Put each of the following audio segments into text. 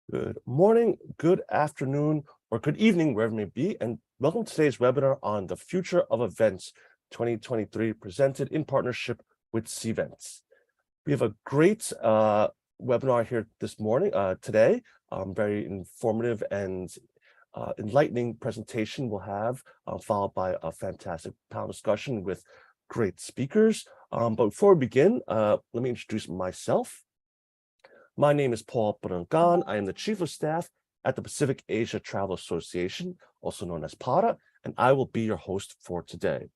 Good morning, good afternoon, or good evening, wherever it may be, and welcome to today's webinar on the Future of Events 2023, presented in partnership with CVENT. We have a great webinar here this morning, today, very informative and enlightening presentation we'll have, followed by a fantastic panel discussion with great speakers. But before we begin, let me introduce myself. My name is Paul Brangan. I am the Chief of Staff at the Pacific Asia Travel Association, also known as PARA, and I will be your host for today.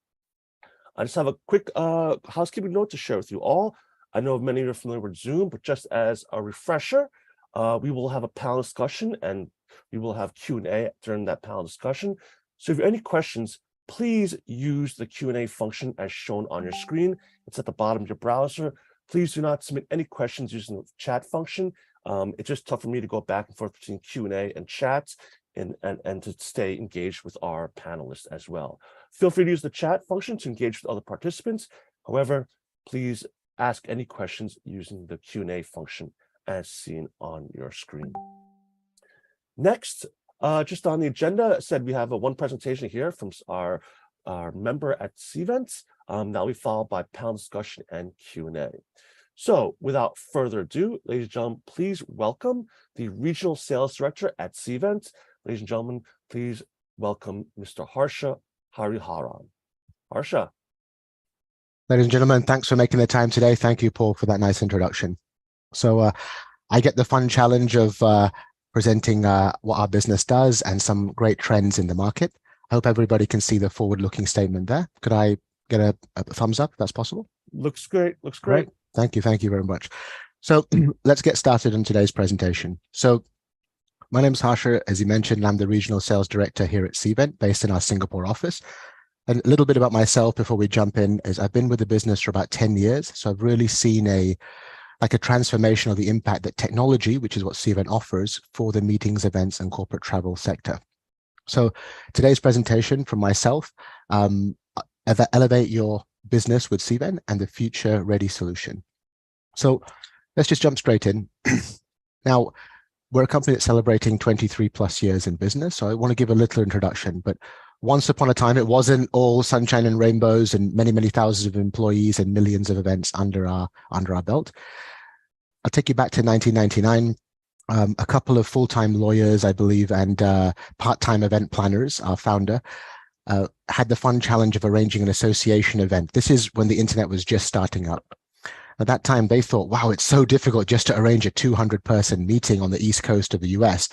I just have a quick housekeeping note to share with you all. I know many of you are familiar with Zoom, but just as a refresher, we will have a panel discussion and we will have Q&A during that panel discussion. So if you have any questions, please use the Q&A function as shown on your screen. It's at the bottom of your browser. Please do not submit any questions using the chat function. It's just tough for me to go back and forth between Q&A and chats and to stay engaged with our panelists as well. Feel free to use the chat function to engage with other participants. However, please ask any questions using the Q&A function as seen on your screen. Next, just on the agenda, said we have one presentation here from our member at CVENT. That will be followed by panel discussion and Q&A. So without further ado, ladies and gentlemen, please welcome the Regional Sales Director at CVENT. Ladies and gentlemen, please welcome Mr. Harsha Hariharan. Harsha. Ladies and gentlemen, thanks for making the time today. Thank you, Paul, for that nice introduction. So I get the fun challenge of presenting what our business does and some great trends in the market. I hope everybody can see the forward-looking statement there. Could I get a thumbs up if that's possible? Looks great. Looks great. Thank you very much. So let's get started on today's presentation. So my name is Harsha, as you mentioned. I'm the Regional Sales Director here at CVENT, based in our Singapore office. And a little bit about myself before we jump in is I've been with the business for about 10 years. So I've really seen a transformation of the impact that technology, which is what CVENT offers, for the meetings, events, and corporate travel sector. So today's presentation from myself, elevate your business with CVENT and the future ready solution. So let's just jump straight in. Now, we're a company that's celebrating 23 plus years in business. So I want to give a little introduction, but once upon a time, it wasn't all sunshine and rainbows and many, many thousands of employees and millions of events under our belt. I'll take you back to 1999. A couple of full-time lawyers, I believe, and part-time event planners, our founder, had the fun challenge of arranging an association event. This is when the internet was just starting up. At that time, they thought, wow, it's so difficult just to arrange a 200-person meeting on the East Coast of the US.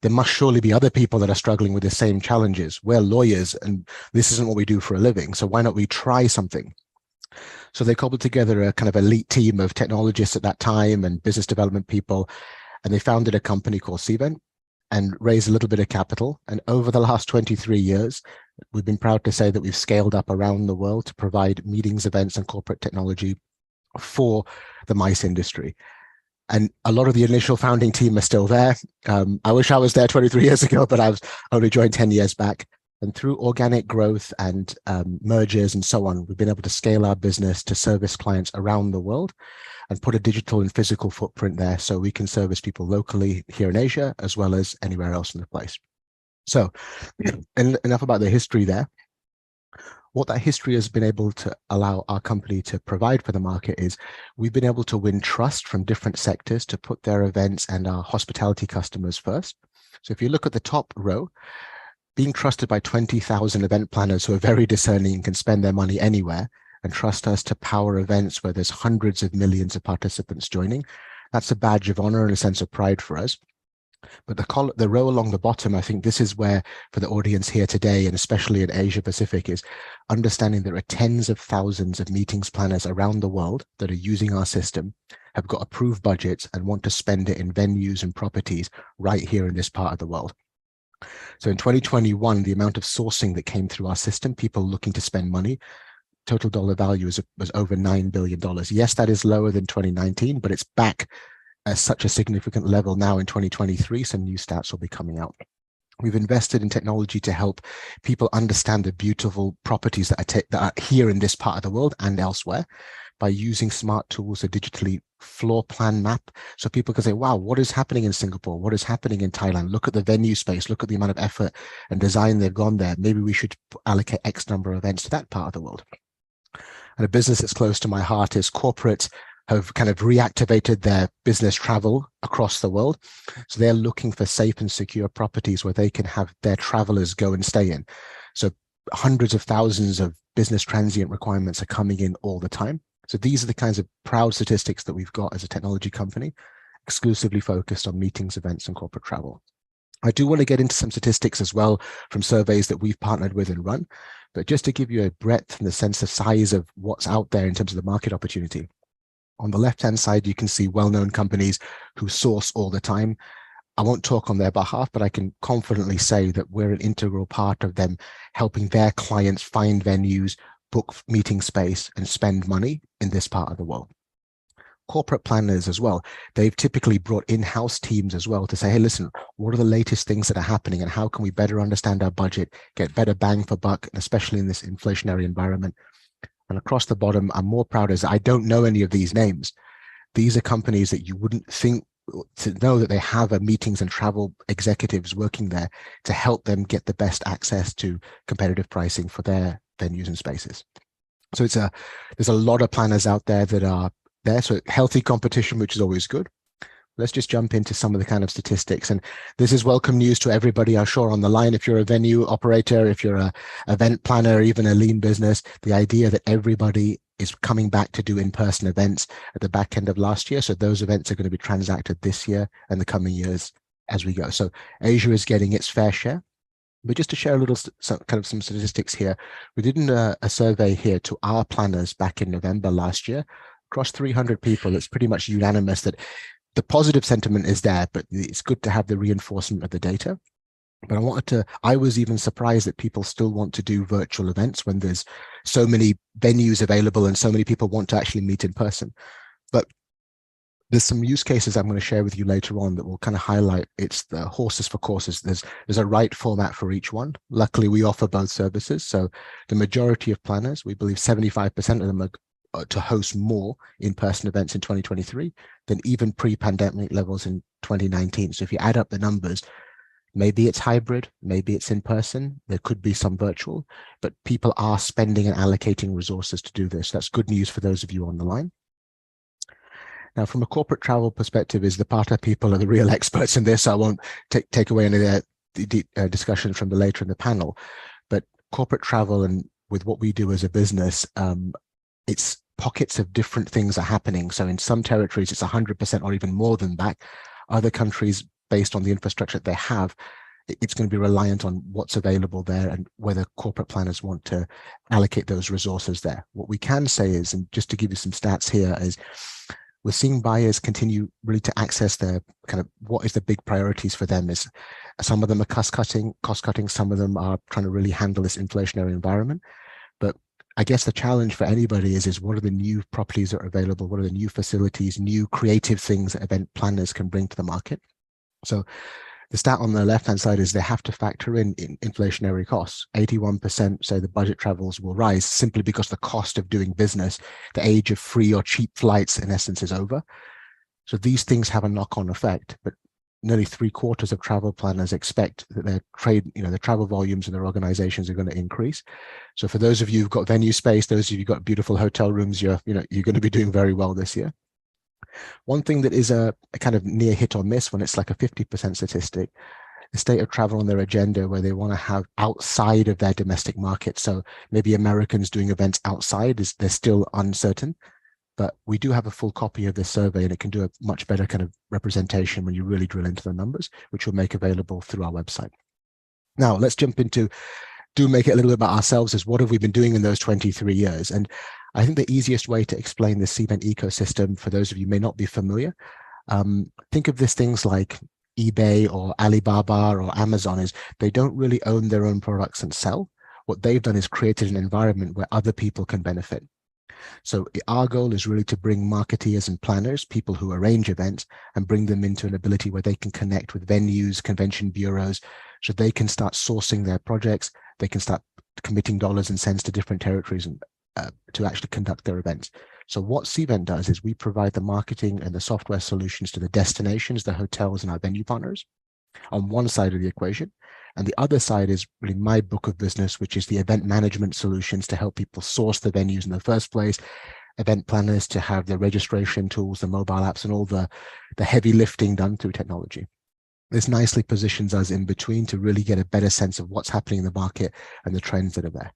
There must surely be other people that are struggling with the same challenges. We're lawyers, and this isn't what we do for a living, so why not we try something? So they cobbled together a kind of elite team of technologists at that time and business development people, and they founded a company called CVENT and raised a little bit of capital. And over the last 23 years, we've been proud to say that we've scaled up around the world to provide meetings, events, and corporate technology for the MICE industry. And a lot of the initial founding team are still there. I wish I was there 23 years ago, but I only joined 10 years back. And through organic growth and mergers and so on, we've been able to scale our business to service clients around the world and put a digital and physical footprint there so we can service people locally here in Asia as well as anywhere else in the place. So enough about the history there. What that history has been able to allow our company to provide for the market is we've been able to win trust from different sectors to put their events and our hospitality customers first. So if you look at the top row, being trusted by 20,000 event planners who are very discerning and can spend their money anywhere and trust us to power events where there's hundreds of millions of participants joining, that's a badge of honor and a sense of pride for us. But the row along the bottom, I think this is where, for the audience here today, and especially in Asia Pacific, is understanding there are tens of thousands of meetings planners around the world that are using our system, have got approved budgets and want to spend it in venues and properties right here in this part of the world. So in 2021, the amount of sourcing that came through our system, people looking to spend money, total dollar value was over $9 billion. Yes, that is lower than 2019, but it's back at such a significant level now in 2023. Some new stats will be coming out. We've invested in technology to help people understand the beautiful properties that are here in this part of the world and elsewhere by using smart tools to digitally floor plan map. So people can say, wow, what is happening in Singapore? What is happening in Thailand? Look at the venue space, look at the amount of effort and design they've gone there. Maybe we should allocate X number of events to that part of the world. And a business that's close to my heart is corporates have kind of reactivated their business travel across the world. So they're looking for safe and secure properties where they can have their travelers go and stay in. So hundreds of thousands of business transient requirements are coming in all the time. So these are the kinds of proud statistics that we've got as a technology company, exclusively focused on meetings, events, and corporate travel. I do want to get into some statistics as well from surveys that we've partnered with and run, but just to give you a breadth and the sense of size of what's out there in terms of the market opportunity. On the left-hand side, you can see well-known companies who source all the time. I won't talk on their behalf, but I can confidently say that we're an integral part of them helping their clients find venues, book meeting space, and spend money in this part of the world. Corporate planners as well, they've typically brought in-house teams as well to say, hey, listen, what are the latest things that are happening and how can we better understand our budget, get better bang for buck, especially in this inflationary environment. And across the bottom, I'm more proud as I don't know any of these names. These are companies that you wouldn't think to know that they have a meetings and travel executives working there to help them get the best access to competitive pricing for their venues and spaces. So there's a lot of planners out there that are there. So healthy competition, which is always good. Let's just jump into some of the kind of statistics. And this is welcome news to everybody, I'm sure, on the line. If you're a venue operator, if you're an event planner, even a lean business, the idea that everybody is coming back to do in-person events at the back end of last year. So those events are going to be transacted this year and the coming years as we go. So Asia is getting its fair share. But just to share a little some statistics here, we did a survey here to our planners back in November last year. Across 300 people, it's pretty much unanimous that the positive sentiment is there, but it's good to have the reinforcement of the data. But I was even surprised that people still want to do virtual events when there's so many venues available and so many people want to actually meet in person. But there's some use cases I'm going to share with you later on that will kind of highlight it's the horses for courses. There's a right format for each one. Luckily, we offer both services. So the majority of planners, we believe 75% of them are to host more in-person events in 2023 than even pre-pandemic levels in 2019. So if you add up the numbers, maybe it's hybrid, maybe it's in person, there could be some virtual, but people are spending and allocating resources to do this. That's good news for those of you on the line. Now, from a corporate travel perspective, is the part of people are the real experts in this. So I won't take away any of the discussions from the later in the panel, but corporate travel and with what we do as a business, it's pockets of different things are happening. So in some territories, it's 100% or even more than that. Other countries, based on the infrastructure they have, it's going to be reliant on what's available there and whether corporate planners want to allocate those resources there. What we can say is, and just to give you some stats here, is we're seeing buyers continue really to access their kind of what is the big priorities for them. Is some of them are cost cutting, some of them are trying to really handle this inflationary environment. But I guess the challenge for anybody is what are the new properties that are available? What are the new facilities, new creative things that event planners can bring to the market? So the stat on the left-hand side is they have to factor in inflationary costs. 81% say the budget travels will rise simply because the cost of doing business, the age of free or cheap flights in essence is over. So these things have a knock-on effect, but nearly 3/4 of travel planners expect that their the travel volumes in their organizations are going to increase. So for those of you who've got venue space, those of you who've got beautiful hotel rooms, you're going to be doing very well this year. One thing that is a kind of near hit or miss when it's like a 50% statistic, the state of travel on their agenda where they want to have outside of their domestic market. So maybe Americans doing events outside they're still uncertain. But we do have a full copy of this survey and it can do a much better kind of representation when you really drill into the numbers, which we'll make available through our website. Now, let's jump into, make it a little bit about ourselves as what have we been doing in those 23 years? And I think the easiest way to explain the CVENT ecosystem, for those of you who may not be familiar, think of this things like eBay or Alibaba or Amazon is they don't really own their own products and sell. What they've done is created an environment where other people can benefit. So our goal is really to bring marketeers and planners, people who arrange events, and bring them into an ability where they can connect with venues, convention bureaus, so they can start sourcing their projects, they can start committing dollars and cents to different territories to actually conduct their events. So what CVENT does is we provide the marketing and the software solutions to the destinations, the hotels, and our venue partners on one side of the equation. And the other side is really my book of business, which is the event management solutions to help people source the venues in the first place, event planners to have the registration tools, the mobile apps, and all the heavy lifting done through technology. This nicely positions us in between to really get a better sense of what's happening in the market and the trends that are there.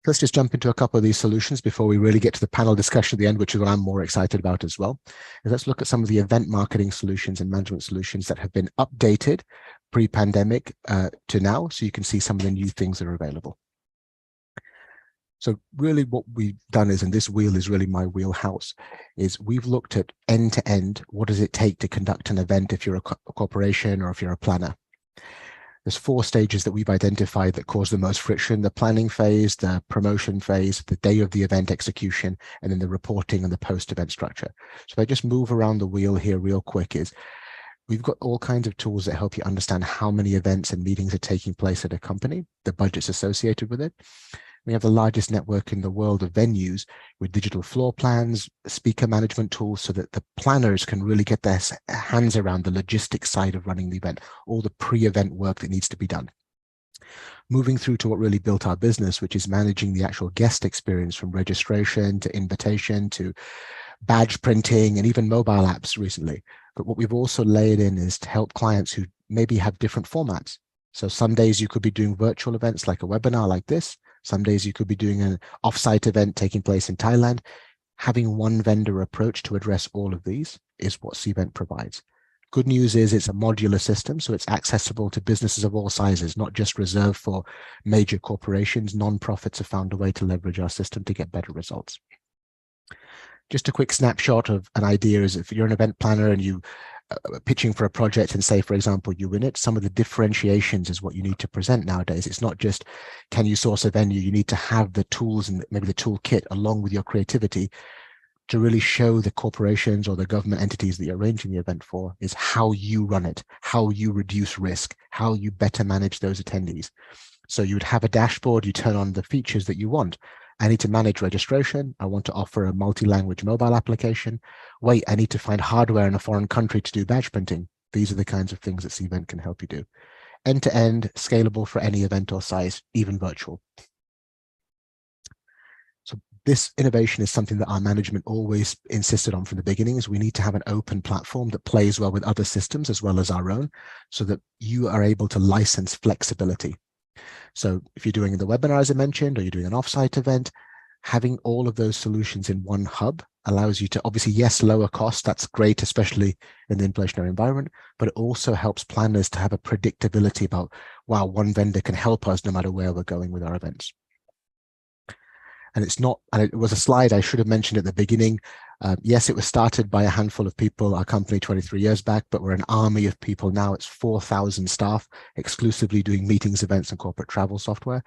Let's just jump into a couple of these solutions before we really get to the panel discussion at the end, which is what I'm more excited about as well. And let's look at some of the event marketing solutions and management solutions that have been updated pre-pandemic to now, so you can see some of the new things that are available. So really what we've done is, and this wheel is really my wheelhouse, is we've looked at end-to-end, what does it take to conduct an event if you're a corporation or if you're a planner? There's 4 stages that we've identified that cause the most friction: the planning phase, the promotion phase, the day of the event execution, and then the reporting and the post-event structure. So if I just move around the wheel here real quick, is we've got all kinds of tools that help you understand how many events and meetings are taking place at a company, the budgets associated with it. We have the largest network in the world of venues with digital floor plans, speaker management tools, so that the planners can really get their hands around the logistics side of running the event, all the pre-event work that needs to be done. Moving through to what really built our business, which is managing the actual guest experience from registration to invitation to badge printing and even mobile apps recently. But what we've also layered in is to help clients who maybe have different formats. So some days you could be doing virtual events like a webinar like this. Some days you could be doing an offsite event taking place in Thailand. Having one vendor approach to address all of these is what CVENT provides. Good news is it's a modular system, so it's accessible to businesses of all sizes, not just reserved for major corporations. Non-profits have found a way to leverage our system to get better results. Just a quick snapshot of an idea is if you're an event planner and you pitching for a project and say, for example, you win it, some of the differentiations is what you need to present nowadays. It's not just, can you source a venue? You need to have the tools and maybe the toolkit along with your creativity to really show the corporations or the government entities that you're arranging the event for is how you run it, how you reduce risk, how you better manage those attendees. So you would have a dashboard, you turn on the features that you want. I need to manage registration. I want to offer a multi-language mobile application. Wait, I need to find hardware in a foreign country to do badge printing. These are the kinds of things that CVENT can help you do. End-to-end, scalable for any event or size, even virtual. So this innovation is something that our management always insisted on from the beginning, is we need to have an open platform that plays well with other systems as well as our own, so that you are able to license flexibility. So if you're doing the webinar, as I mentioned, or you're doing an offsite event, having all of those solutions in one hub allows you to obviously, yes, lower cost. That's great, especially in the inflationary environment, but it also helps planners to have a predictability about, wow, one vendor can help us no matter where we're going with our events. And it's not, and it was a slide I should have mentioned at the beginning. Yes, it was started by a handful of people, our company 23 years back, but we're an army of people now. It's 4,000 staff exclusively doing meetings, events, and corporate travel software.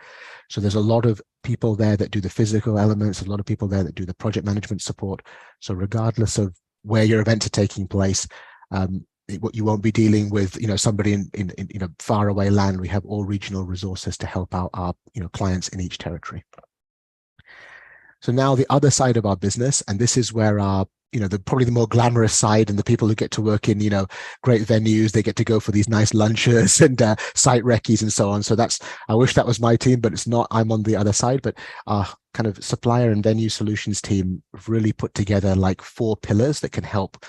So there's a lot of people there that do the physical elements, a lot of people there that do the project management support. So regardless of where your events are taking place, what you won't be dealing with, somebody in far away land. We have all regional resources to help out our clients in each territory. So now the other side of our business, and this is where our, probably the more glamorous side, and the people who get to work in, great venues, they get to go for these nice lunches and site recce's and so on. So I wish that was my team, but it's not. I'm on the other side. But our kind of supplier and venue solutions team really put together like 4 pillars that can help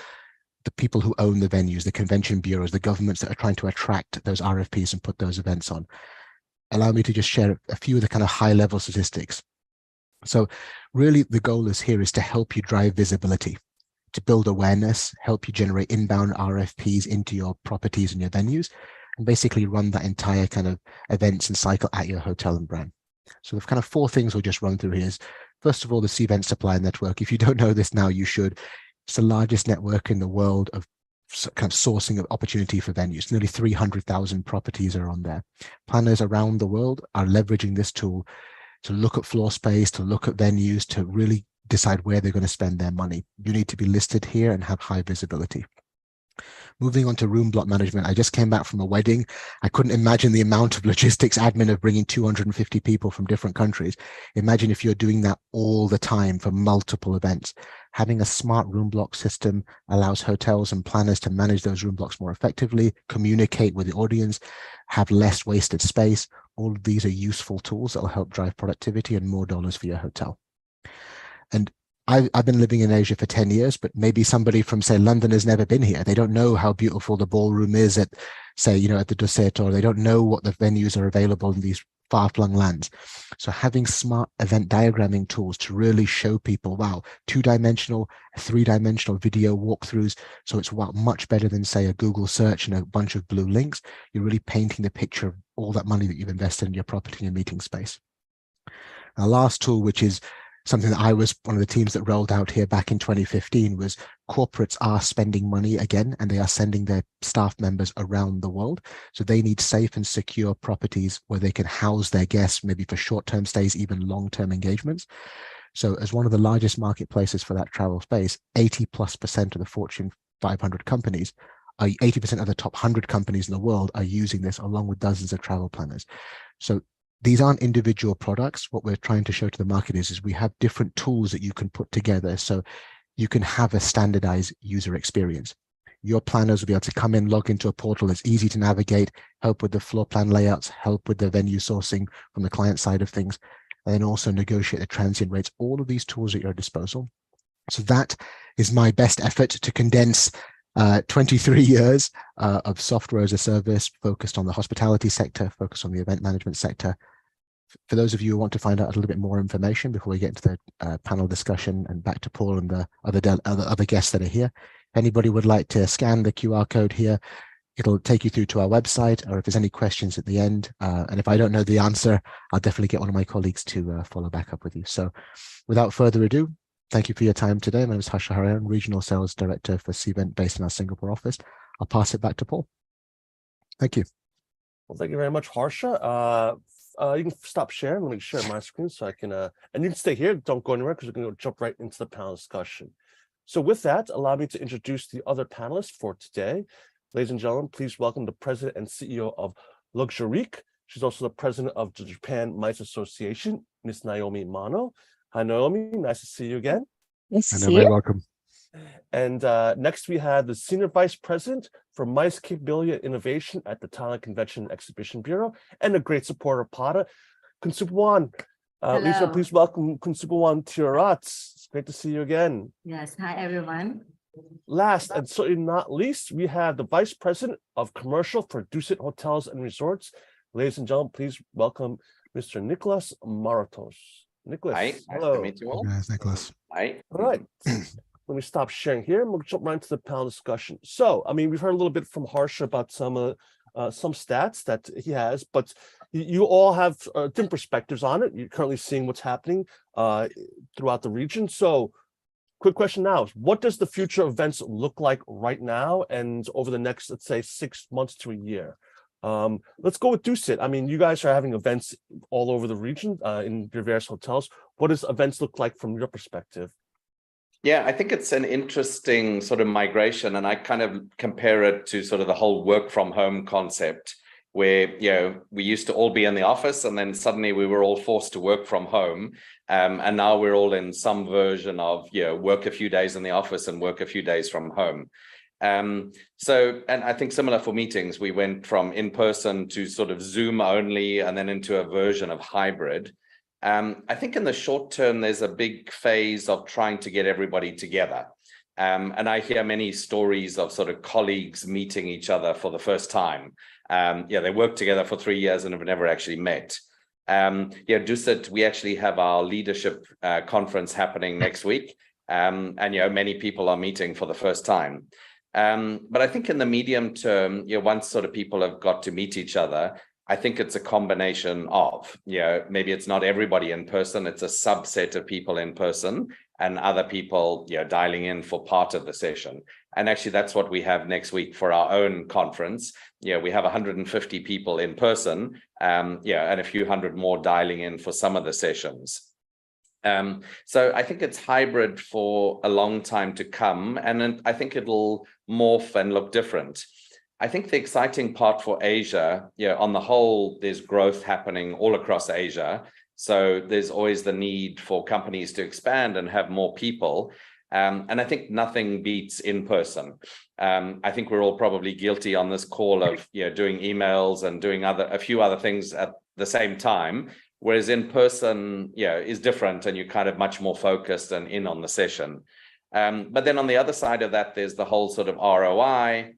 the people who own the venues, the convention bureaus, the governments that are trying to attract those RFPs and put those events on. Allow me to just share a few of the kind of high level statistics. So really the goal is to help you drive visibility, to build awareness, help you generate inbound RFPs into your properties and your venues, and basically run that entire kind of events and cycle at your hotel and brand. So the kind of 4 things we'll just run through here is, first of all, the CVENT supplier network. If you don't know this now, you should. It's the largest network in the world of kind of sourcing of opportunity for venues. Nearly 300,000 properties are on there. Planners around the world are leveraging this tool to look at floor space, to look at venues, to really decide where they're going to spend their money. You need to be listed here and have high visibility. Moving on to room block management, I just came back from a wedding. I couldn't imagine the amount of logistics admin of bringing 250 people from different countries. Imagine if you're doing that all the time for multiple events. Having a smart room block system allows hotels and planners to manage those room blocks more effectively, communicate with the audience, have less wasted space. All of these are useful tools that will help drive productivity and more dollars for your hotel. And I've been living in Asia for 10 years, but maybe somebody from, say, London has never been here. They don't know how beautiful the ballroom is at, say, at the Duset, or they don't know what the venues are available in these far-flung lands. So having smart event diagramming tools to really show people, wow, 2-dimensional, 3-dimensional video walkthroughs. So it's much better than, say, a Google search and a bunch of blue links. You're really painting the picture of all that money that you've invested in your property and meeting space. Our last tool, which is something that I was one of the teams that rolled out here back in 2015, was corporates are spending money again, and they are sending their staff members around the world. So they need safe and secure properties where they can house their guests, maybe for short-term stays, even long-term engagements. So as one of the largest marketplaces for that travel space, 80+% of the Fortune 500 companies, 80% of the top 100 companies in the world are using this, along with dozens of travel planners. So these aren't individual products. What we're trying to show to the market is we have different tools that you can put together so you can have a standardized user experience. Your planners will be able to come in, log into a portal that's easy to navigate, help with the floor plan layouts, help with the venue sourcing from the client side of things, and then also negotiate the transient rates. All of these tools at your disposal. So that is my best effort to condense 23 years of software as a service focused on the hospitality sector, focused on the event management sector. For those of you who want to find out a little bit more information before we get into the panel discussion and back to Paul and the other guests that are here, if anybody would like to scan the QR code here, it'll take you through to our website, or if there's any questions at the end, and if I don't know the answer, I'll definitely get one of my colleagues to follow back up with you. So without further ado, thank you for your time today. My name is Harsha Harayan, Regional Sales Director for CVENT based in our Singapore office. I'll pass it back to Paul. Thank you. Well, thank you very much, Harsha. You can stop sharing. Let me share my screen so I can, and you can stay here. Don't go anywhere because we're going to jump right into the panel discussion. So with that, allow me to introduce the other panelists for today. Ladies and gentlemen, please welcome the President and CEO of Luxurique. She's also the President of the Japan MICE Association, Ms. Naomi Mano. Hi, Naomi. Nice to see you again. Nice to And see very you. welcome. And next we have the Senior Vice President for MICE Capability and Innovation at the Thailand Convention and Exhibition Bureau, and a great supporter of PATA, Kunsupawan. Lisa, please welcome Kunsupawan Tiarats. It's great to see you again. Yes, hi everyone. Last and certainly not least, we have the Vice President of Commercial for Dusit Hotels and Resorts. Ladies and gentlemen, please welcome Mr. Nicholas Maratos. Nicholas, Hi, hello. nice to meet you all. Yes, Nicholas. Hi. All right. Let me stop sharing here and we'll jump right into the panel discussion. So, I mean, we've heard a little bit from Harsha about some stats that he has, but you all have different perspectives on it. You're currently seeing what's happening throughout the region. So, quick question now, what does the future of events look like right now and over the next, let's say, 6 months to a year? Let's go with Dusit. I mean, you guys are having events all over the region in your various hotels. What does events look like from your perspective? Yeah, I think it's an interesting sort of migration, and I kind of compare it to sort of the whole work from home concept, where, we used to all be in the office and then suddenly we were all forced to work from home. And now we're all in some version of, work a few days in the office and work a few days from home. And I think similar for meetings, we went from in-person to sort of Zoom only and then into a version of hybrid. I think in the short term, there's a big phase of trying to get everybody together. And I hear many stories of sort of colleagues meeting each other for the first time. They worked together for 3 years and have never actually met. Dusit, we actually have our leadership conference happening next week. And many people are meeting for the first time. But I think in the medium term, once sort of people have got to meet each other, I think it's a combination of, maybe it's not everybody in person, it's a subset of people in person and other people, dialing in for part of the session. And actually, that's what we have next week for our own conference. We have 150 people in person, and a few hundred more dialing in for some of the sessions. So I think it's hybrid for a long time to come, and then I think it'll morph and look different. I think the exciting part for Asia, on the whole, there's growth happening all across Asia. So there's always the need for companies to expand and have more people. And I think nothing beats in person. I think we're all probably guilty on this call of doing emails and doing a few other things at the same time. Whereas in person, is different, and you're kind of much more focused and in on the session. But then on the other side of that, there's the whole sort of ROI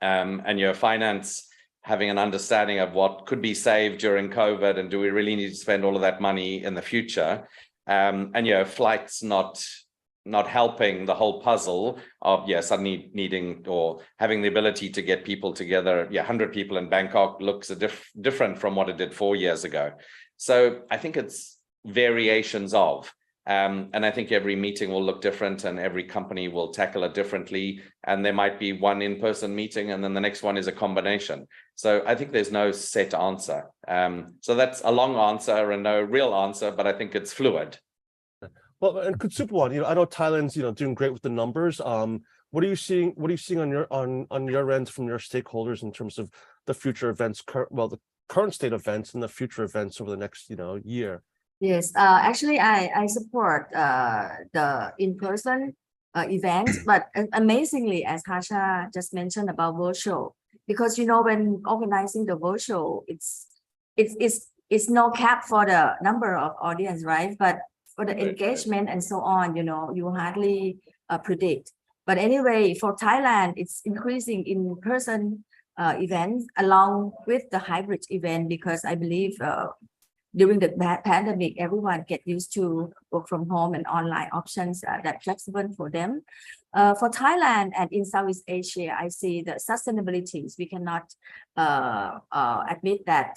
and your finance, having an understanding of what could be saved during COVID, and do we really need to spend all of that money in the future? And flights not helping the whole puzzle of suddenly needing or having the ability to get people together. 100 people in Bangkok looks different from what it did 4 years ago. So I think it's variations of, and I think every meeting will look different, and every company will tackle it differently. And there might be one in-person meeting, and then the next one is a combination. So I think there's no set answer. So that's a long answer and no real answer, but I think it's fluid. Well, and Kutsupawan, I know Thailand's doing great with the numbers. What are you seeing? What are you seeing on your end from your stakeholders in terms of the future events? The current state events and the future events over the next year. Yes, actually, I support the in-person event, but amazingly, as Harsha just mentioned about virtual, because when organizing the virtual, it's no cap for the number of audience, right? But for the engagement and so on, you hardly predict. But anyway, for Thailand, it's increasing in-person events along with the hybrid event, because I believe during the pandemic, everyone get used to work from home and online options that flexible for them. For Thailand and in Southeast Asia, I see the sustainability. We cannot admit that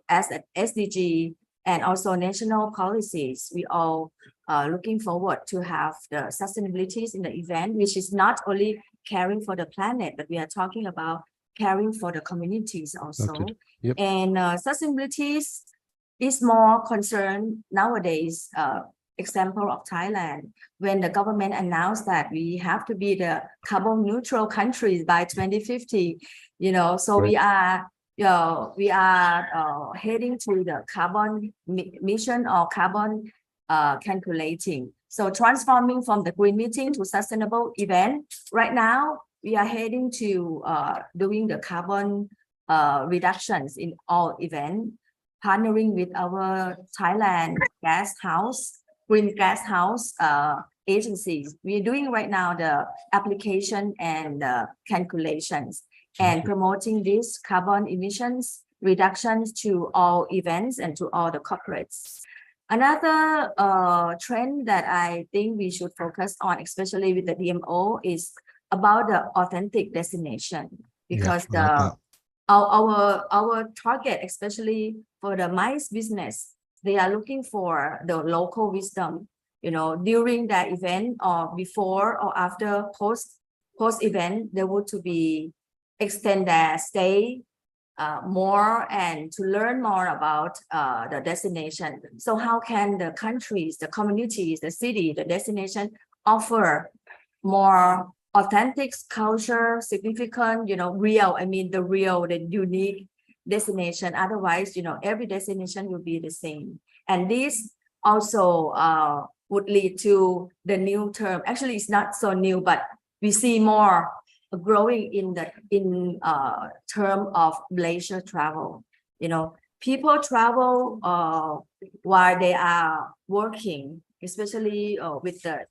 as an SDG and also national policies, we all looking forward to have the sustainabilities in the event, which is not only caring for the planet, but we are talking about caring for the communities also. Yep. And sustainabilities is more concerned nowadays. Example of Thailand, when the government announced that we have to be the carbon neutral countries by 2050, so Right. we are heading to the carbon mission or carbon calculating. So transforming from the green meeting to sustainable event. Right now, we are heading to doing the carbon reductions in all events, partnering with our Thailand green gas house agencies. We are doing right now the application and calculations and promoting these carbon emissions reductions to all events and to all the corporates. Another trend that I think we should focus on, especially with the DMO, is about the authentic destination, because our target, especially for the MICE business, they are looking for the local wisdom, during the event or before or after post event, they want to be extend their stay more and to learn more about the destination. So how can the countries, the communities, the city, the destination offer more authentic culture, significant, real, the unique destination. Otherwise, every destination will be the same. And this also would lead to the new term. Actually, it's not so new, but we see more growing in term of leisure travel. People travel while they are working, especially with the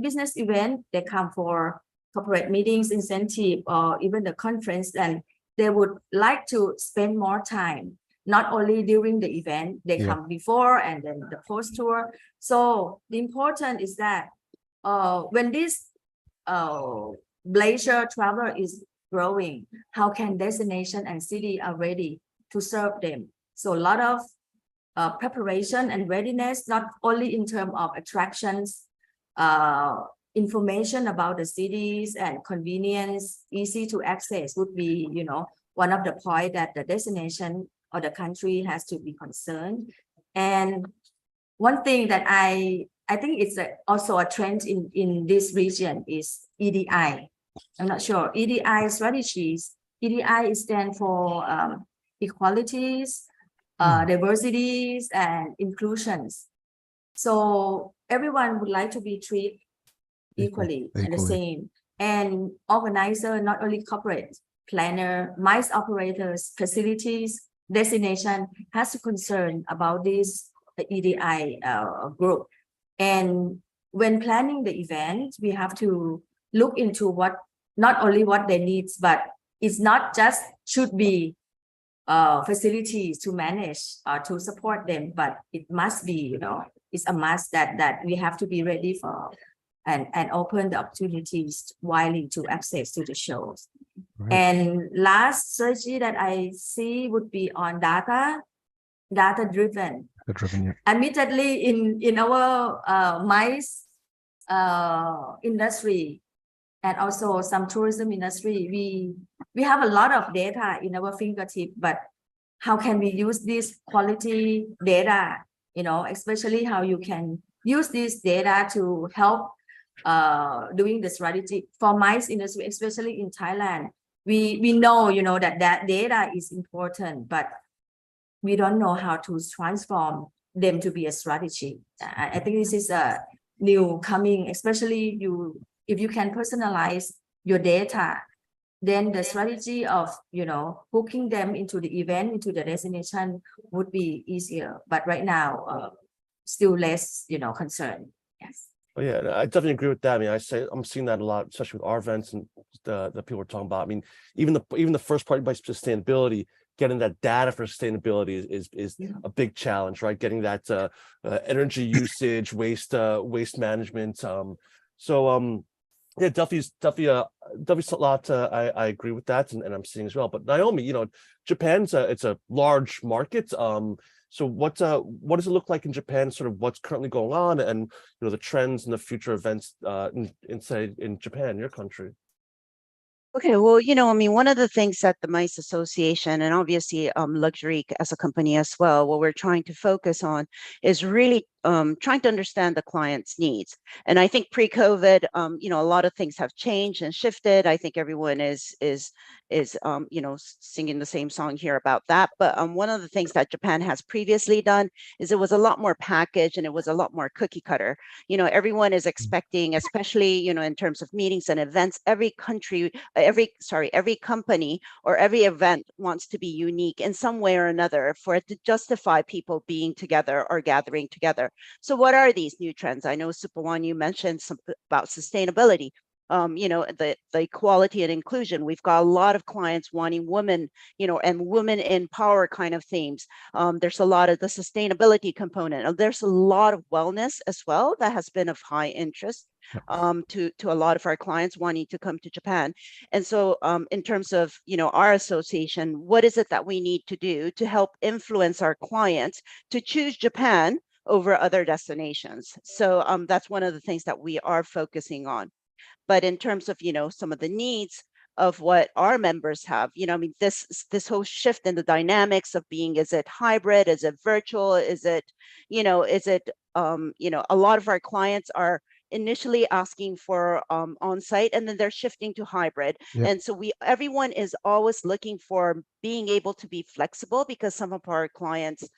business event. They come for corporate meetings, incentive, or even the conference, and they would like to spend more time, not only during the event, they come before and then the post tour. So the important is that when this leisure travel is growing, how can destination and city are ready to serve them? So a lot of preparation and readiness, not only in terms of attractions, information about the cities and convenience, easy to access would be, one of the points that the destination or the country has to be concerned. And one thing that I think it's also a trend in this region is EDI. I'm not sure. EDI strategies. EDI stands for equalities, diversities, and inclusions. So everyone would like to be treated equally and the same. And organizer, not only corporate, planner, MICE operators, facilities, destination has to concern about this EDI group. And when planning the event, we have to look into not only what they need, but it's not just should be facilities to manage to support them, but it must be, it's a must that we have to be ready for and open the opportunities widely to access to the shows. Right. And last strategy that I see would be on data driven. Yeah. Admittedly, in our MICE industry and also some tourism industry, we have a lot of data in our fingertip, but how can we use this quality data, especially how you can use this data to help doing the strategy for MICE industry, especially in Thailand. We know, that data is important, but we don't know how to transform them to be a strategy. I think this is a new coming, especially if you can personalize your data, then the strategy of, hooking them into the event, into the destination would be easier. But right now, still less, concern. Yes. Oh yeah, I definitely agree with that. I mean, I'm seeing that a lot, especially with our events and the people we're talking about. I mean, even the first part by sustainability, getting that data for sustainability is a big challenge, right? Getting that energy usage, waste management. Yeah, definitely a lot. I agree with that, and I'm seeing as well. But Naomi, Japan's it's a large market. So what does it look like in Japan? Sort of what's currently going on, and the trends and the future events in Japan, your country. Okay, well, I mean, one of the things that the MICE Association and obviously Luxury as a company as well, what we're trying to focus on is really trying to understand the client's needs. And I think pre-COVID, a lot of things have changed and shifted. I think everyone is singing the same song here about that. But one of the things that Japan has previously done is it was a lot more packaged and it was a lot more cookie cutter. Everyone is expecting, especially, in terms of meetings and events, every company or every event wants to be unique in some way or another for it to justify people being together or gathering together. So what are these new trends? I know Supawan, you mentioned about sustainability. The equality and inclusion. We've got a lot of clients wanting women, and women in power kind of themes. There's a lot of the sustainability component. There's a lot of wellness as well that has been of high interest to a lot of our clients wanting to come to Japan. And so in terms of, our association, what is it that we need to do to help influence our clients to choose Japan over other destinations? So that's one of the things that we are focusing on. But in terms of, some of the needs of what our members have, I mean, this whole shift in the dynamics of being, is it hybrid? Is it virtual? Is it, a lot of our clients are initially asking for on-site, and then they're shifting to hybrid. Yep. And so everyone is always looking for being able to be flexible, because some of our clients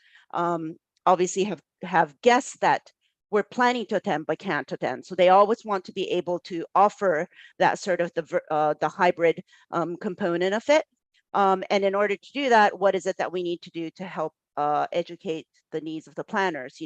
obviously have guests that we're planning to attend but can't attend. So they always want to be able to offer that sort of the hybrid component of it. And in order to do that, what is it that we need to do to help educate the needs of the planners,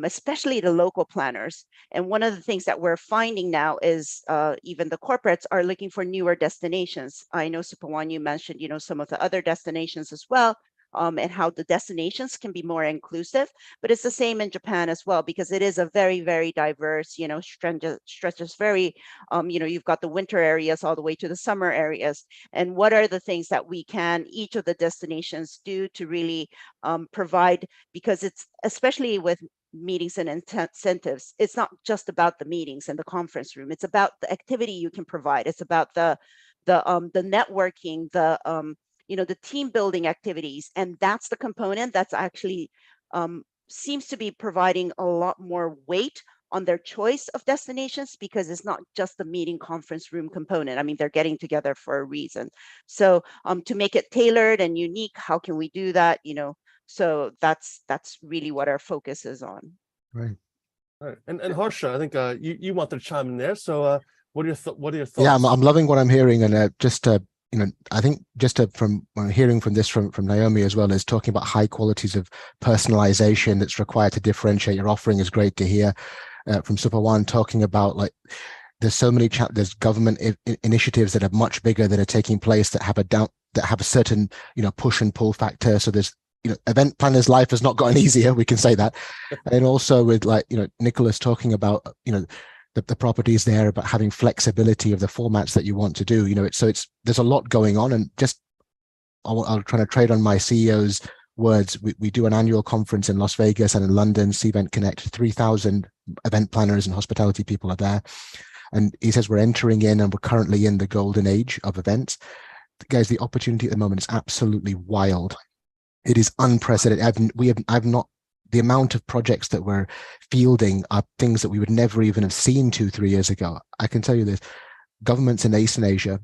especially the local planners? And one of the things that we're finding now is even the corporates are looking for newer destinations. I know Supawan, you mentioned, some of the other destinations as well. And how the destinations can be more inclusive, but it's the same in Japan as well, because it is a very, very diverse, stretches very, you've got the winter areas all the way to the summer areas. And what are the things that we can, each of the destinations, do to really provide, because it's, especially with meetings and incentives, it's not just about the meetings and the conference room, it's about the activity you can provide, it's about the networking, the team building activities. And that's the component that's actually seems to be providing a lot more weight on their choice of destinations, because it's not just the meeting conference room component. I mean, they're getting together for a reason. So to make it tailored and unique, how can we do that? So that's really what our focus is on. Right. All right. And Harsha, I think you want to chime in there. So what are your thoughts? Yeah, I'm loving what I'm hearing, and I think from what I'm hearing from this from Naomi as well, is talking about high qualities of personalization that's required to differentiate your offering is great to hear. From Superwan talking about, like, there's so many there's government initiatives that are much bigger that are taking place that have a certain push and pull factor. So there's event planners' life has not gotten easier, we can say that. And also with, like, Nicholas talking about the properties there, about having flexibility of the formats that you want to do. There's a lot going on, and just I'll try to trade on my CEO's words. We do an annual conference in Las Vegas and in London, CVENT Connect. 3,000 event planners and hospitality people are there, and he says we're entering in, and we're currently in the golden age of events. Guys, the opportunity at the moment is absolutely wild. It is unprecedented. The amount of projects that we're fielding are things that we would never even have seen 2-3 years ago. I can tell you this: governments in East Asia,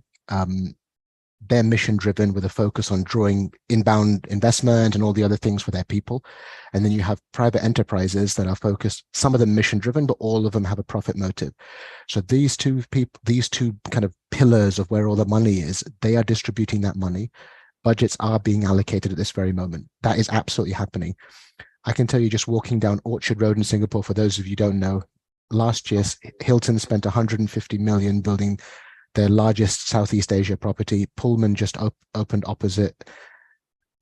they're mission driven with a focus on drawing inbound investment and all the other things for their people. And then you have private enterprises that are focused, some of them mission driven, but all of them have a profit motive. So these two kind of pillars of where all the money is, they are distributing that money. Budgets are being allocated at this very moment. That is absolutely happening. I can tell you, just walking down Orchard Road in Singapore, for those of you who don't know, last year Hilton spent 150 million building their largest Southeast Asia property. Pullman just opened opposite.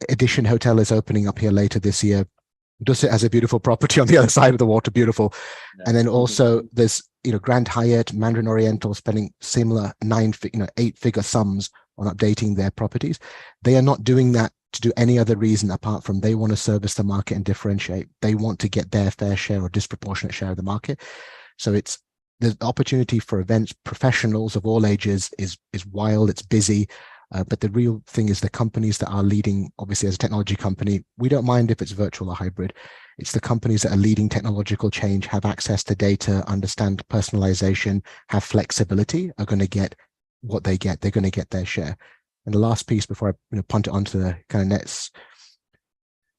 Edition Hotel is opening up here later this year. Dusit has a beautiful property on the other side of the water, beautiful. Yeah. And then also there's Grand Hyatt, Mandarin Oriental spending similar 8-figure sums on updating their properties. They are not doing that to do any other reason apart from they want to service the market and differentiate. They want to get their fair share or disproportionate share of the market. So the opportunity for events professionals of all ages is wild. It's busy. But the real thing is the companies that are leading, obviously as a technology company, we don't mind if it's virtual or hybrid. It's the companies that are leading technological change, have access to data, understand personalization, have flexibility, are going to get what they get. They're going to get their share. And the last piece before I punt it onto the kind of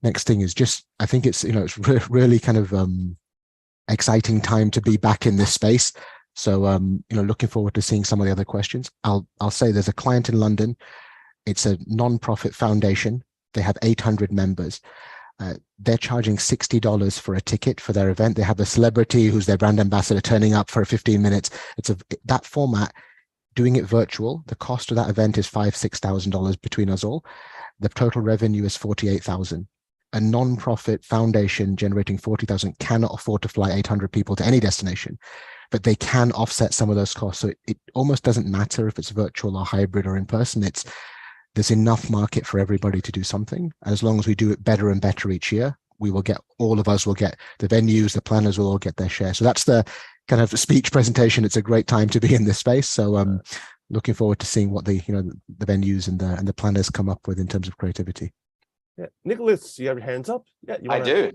next thing is just, I think it's, it's really kind of exciting time to be back in this space. So, looking forward to seeing some of the other questions. I'll say there's a client in London. It's a non-profit foundation. They have 800 members. They're charging $60 for a ticket for their event. They have a celebrity who's their brand ambassador turning up for 15 minutes. That format, doing it virtual. The cost of that event is $5,000-$6,000 between us all. The total revenue is $48,000. A non-profit foundation generating $40,000 cannot afford to fly 800 people to any destination, but they can offset some of those costs. So it almost doesn't matter if it's virtual or hybrid or in person. There's enough market for everybody to do something. And as long as we do it better and better each year, all of us will get, the venues, the planners will all get their share. So that's the kind of speech presentation. It's a great time to be in this space. So looking forward to seeing what the venues and the planners come up with in terms of creativity. Yeah. Nicholas, you have your hands up? Yeah, I do.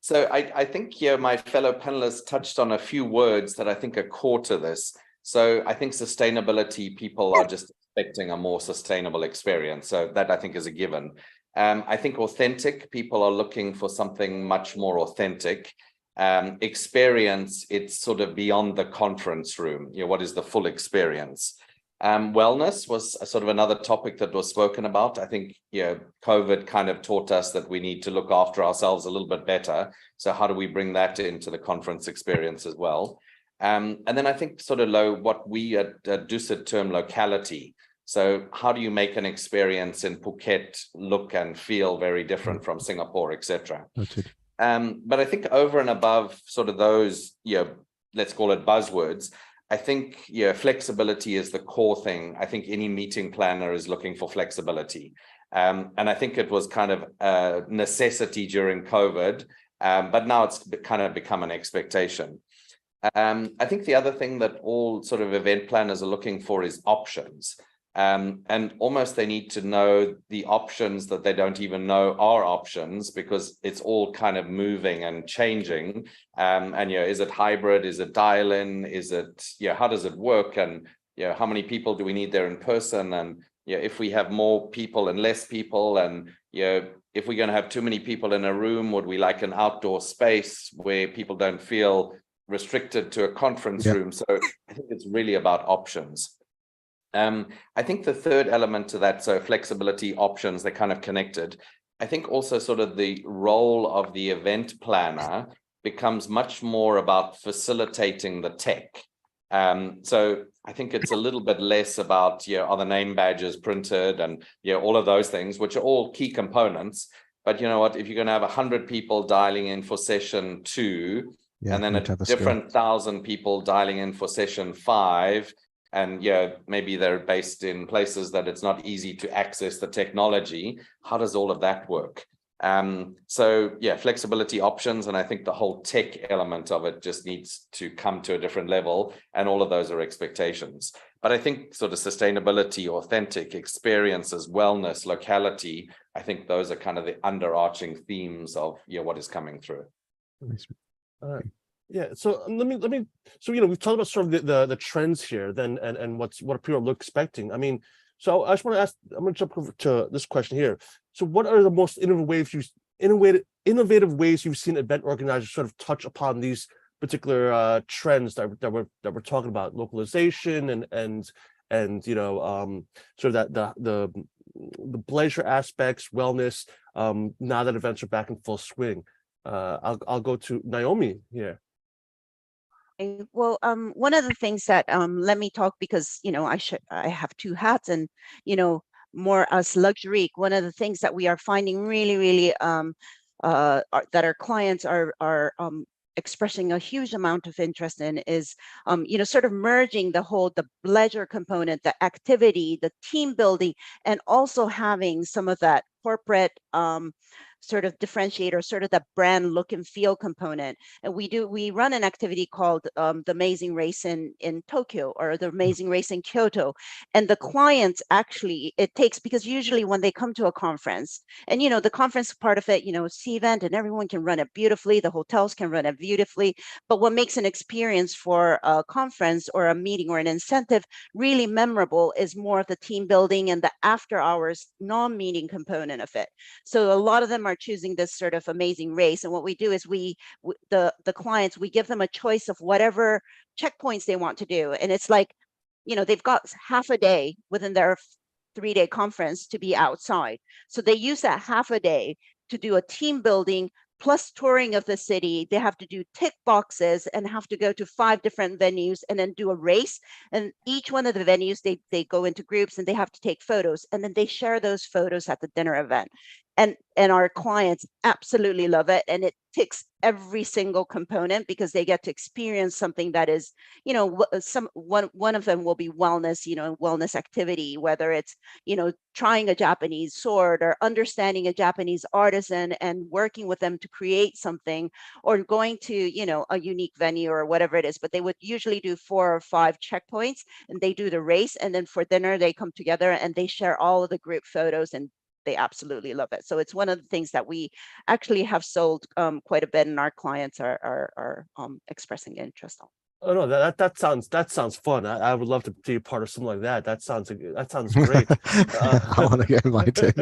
So I think my fellow panelists touched on a few words that I think are core to this. So I think sustainability, people are just expecting a more sustainable experience. So that I think is a given. I think authentic, people are looking for something much more authentic. Experience, it's sort of beyond the conference room. What is the full experience? Wellness was sort of another topic that was spoken about. I think, COVID kind of taught us that we need to look after ourselves a little bit better. So how do we bring that into the conference experience as well? And then I think sort of what we at Dusit term locality. So how do you make an experience in Phuket look and feel very different from Singapore, etc.? But I think over and above sort of those, let's call it buzzwords, I think flexibility is the core thing. I think any meeting planner is looking for flexibility. And I think it was kind of a necessity during COVID, but now it's kind of become an expectation. I think the other thing that all sort of event planners are looking for is options. And almost they need to know the options that they don't even know are options, because it's all kind of moving and changing. And is it hybrid? Is it dial-in? Is it, how does it work? And how many people do we need there in person? And if we have more people and less people, and if we're going to have too many people in a room, would we like an outdoor space where people don't feel restricted to a conference room? So I think it's really about options. I think the third element to that, so flexibility, options, they're kind of connected. I think also sort of the role of the event planner becomes much more about facilitating the tech. So I think it's a little bit less about, are the name badges printed and, all of those things, which are all key components. But you know what, if you're going to have 100 people dialing in for session 2, and then a different 1,000 people dialing in for session 5, and maybe they're based in places that it's not easy to access the technology, how does all of that work? So flexibility, options, and I think the whole tech element of it just needs to come to a different level, and all of those are expectations. But I think sort of sustainability, authentic experiences, wellness, locality, I think those are kind of the underarching themes of what is coming through. Yeah, so let me so we've talked about sort of the trends here then, and what people are expecting. I mean, so I just want to ask, I'm going to jump over to this question here. So what are the most innovative ways you've seen event organizers sort of touch upon these particular trends that we're talking about, localization and sort of that the pleasure aspects, wellness, now that events are back in full swing? I'll go to Naomi here. Well, one of the things that let me talk, because I have two hats, and more as luxury. One of the things that we are finding really that our clients are expressing a huge amount of interest in is sort of merging the pleasure component, the activity, the team building, and also having some of that corporate sort of differentiator, sort of the brand look and feel component. And we run an activity called the Amazing Race in Tokyo, or the Amazing Race in Kyoto. And the clients actually, because usually when they come to a conference, and the conference part of it, CVENT, and everyone can run it beautifully, the hotels can run it beautifully, but what makes an experience for a conference or a meeting or an incentive really memorable is more of the team building and the after hours non-meeting component of it. So a lot of them are choosing this sort of amazing race, and what we do is the clients, we give them a choice of whatever checkpoints they want to do, and it's like they've got half a day within their 3-day conference to be outside, so they use that half a day to do a team building plus touring of the city. They have to do tick boxes and have to go to 5 different venues and then do a race, and each one of the venues they go into groups and they have to take photos, and then they share those photos at the dinner event. And our clients absolutely love it, and it ticks every single component, because they get to experience something that is, one of them will be wellness, wellness activity, whether it's, trying a Japanese sword, or understanding a Japanese artisan and working with them to create something, or going to, a unique venue or whatever it is. But they would usually do 4 or 5 checkpoints, and they do the race, and then for dinner they come together and they share all of the group photos, and they absolutely love it. So it's one of the things that we actually have sold quite a bit, and our clients are expressing interest on. Oh no, that sounds fun. I would love to be part of something like that. That sounds great. I want to get invited.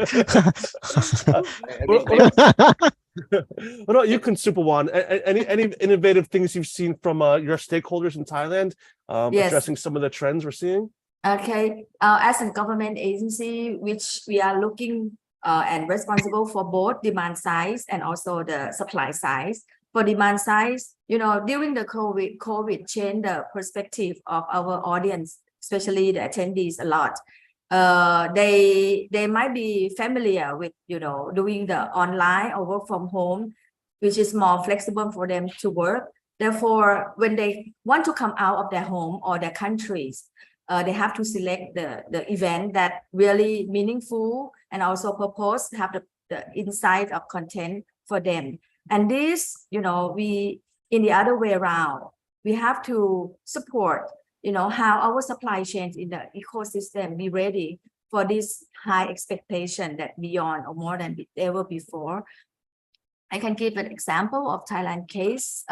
What about you, Consuperwan? Any innovative things you've seen from your stakeholders in Thailand, addressing some of the trends we're seeing? Okay, as a government agency, which we are looking and responsible for both demand side and also the supply side. For demand side, during the COVID changed the perspective of our audience, especially the attendees a lot. They might be familiar with doing the online or work from home, which is more flexible for them to work. Therefore, when they want to come out of their home or their countries, they have to select the event that really meaningful and also purpose, have the insight of content for them. And this, we in the other way around, we have to support how our supply chains in the ecosystem be ready for this high expectation that beyond or more than ever before. I can give an example of Thailand case.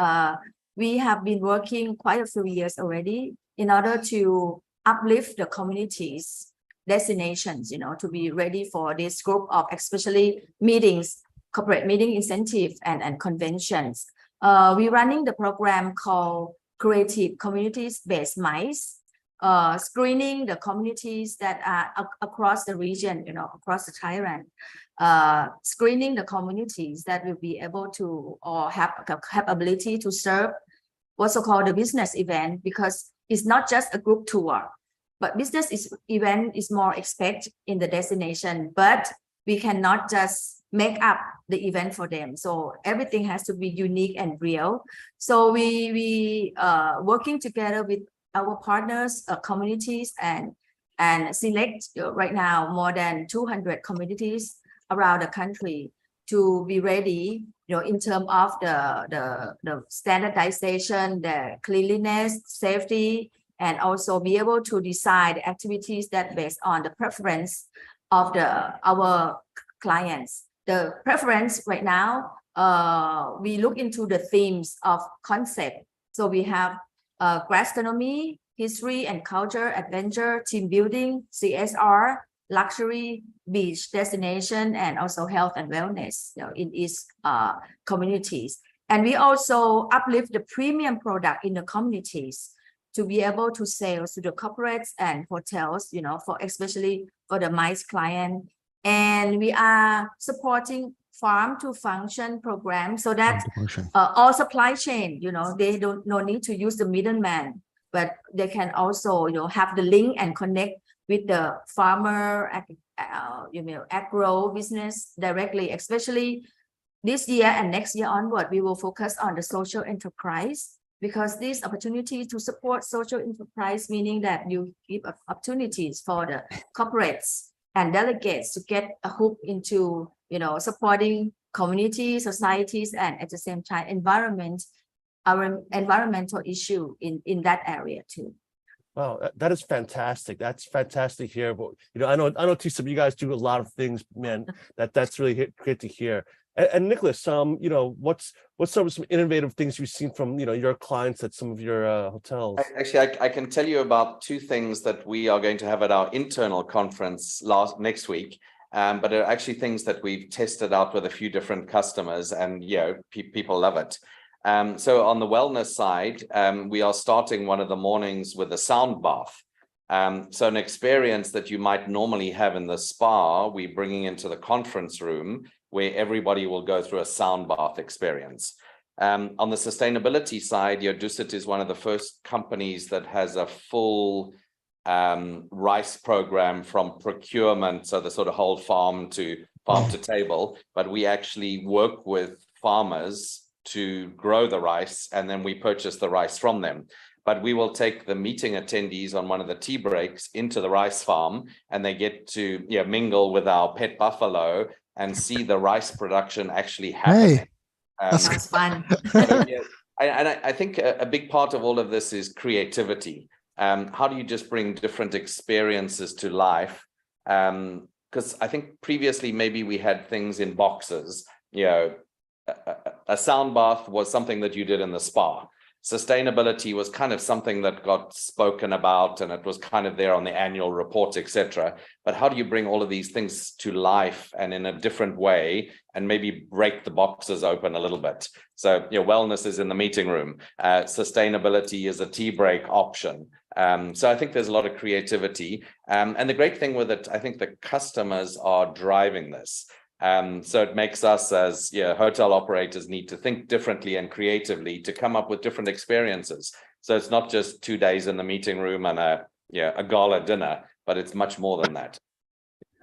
We have been working quite a few years already in order to uplift the communities destinations, to be ready for this group of especially meetings, corporate meeting incentive and conventions. We're running the program called Creative Communities Based MICE, screening the communities that are across the region, across the Thailand, screening the communities that will be able to or have ability to serve what's called the business event, because it's not just a group tour, but business event is more expected in the destination, but we cannot just make up the event for them. So everything has to be unique and real. So we working together with our partners, communities, and select right now more than 200 communities around the country to be ready, in terms of the standardization, the cleanliness, safety, and also be able to decide activities that based on the preference of our clients. The preference right now, we look into the themes of concept. So we have gastronomy, history and culture, adventure, team building, CSR, luxury, beach destination, and also health and wellness, in each communities. And we also uplift the premium product in the communities to be able to sell to the corporates and hotels, for especially for the MICE client. And we are supporting farm to function program so that all supply chain, they no need to use the middleman, but they can also, have the link and connect with the farmer, agro business directly. Especially this year and next year onward, we will focus on the social enterprise, because this opportunity to support social enterprise, meaning that you give opportunities for the corporates and delegates to get a hook into, supporting community, societies, and at the same time, our environmental issue in that area too. Wow, that is fantastic. That's fantastic to hear. But I know Tisab, you guys do a lot of things, man. That's really great to hear. And Nicholas, what's some innovative things you've seen from your clients at some of your hotels? Actually, I can tell you about two things that we are going to have at our internal conference next week. But they're actually things that we've tested out with a few different customers, and people love it. So on the wellness side, we are starting one of the mornings with a sound bath. So an experience that you might normally have in the spa, we're bringing into the conference room, where everybody will go through a sound bath experience. On the sustainability side, Dusit is one of the first companies that has a full rice program from procurement, so the sort of whole farm to table, but we actually work with farmers to grow the rice, and then we purchase the rice from them. But we will take the meeting attendees on one of the tea breaks into the rice farm, and they get to mingle with our pet buffalo and see the rice production actually happening. Hey, That's fun. I think a big part of all of this is creativity. How do you just bring different experiences to life? Because I think previously maybe we had things in boxes. A sound bath was something that you did in the spa. Sustainability was kind of something that got spoken about, and it was kind of there on the annual report, etc. But how do you bring all of these things to life and in a different way, and maybe break the boxes open a little bit? So wellness is in the meeting room. Sustainability is a tea break option. So I think there's a lot of creativity. And the great thing with it, I think the customers are driving this. So it makes us as hotel operators need to think differently and creatively to come up with different experiences. So it's not just 2 days in the meeting room and a gala dinner, but it's much more than that.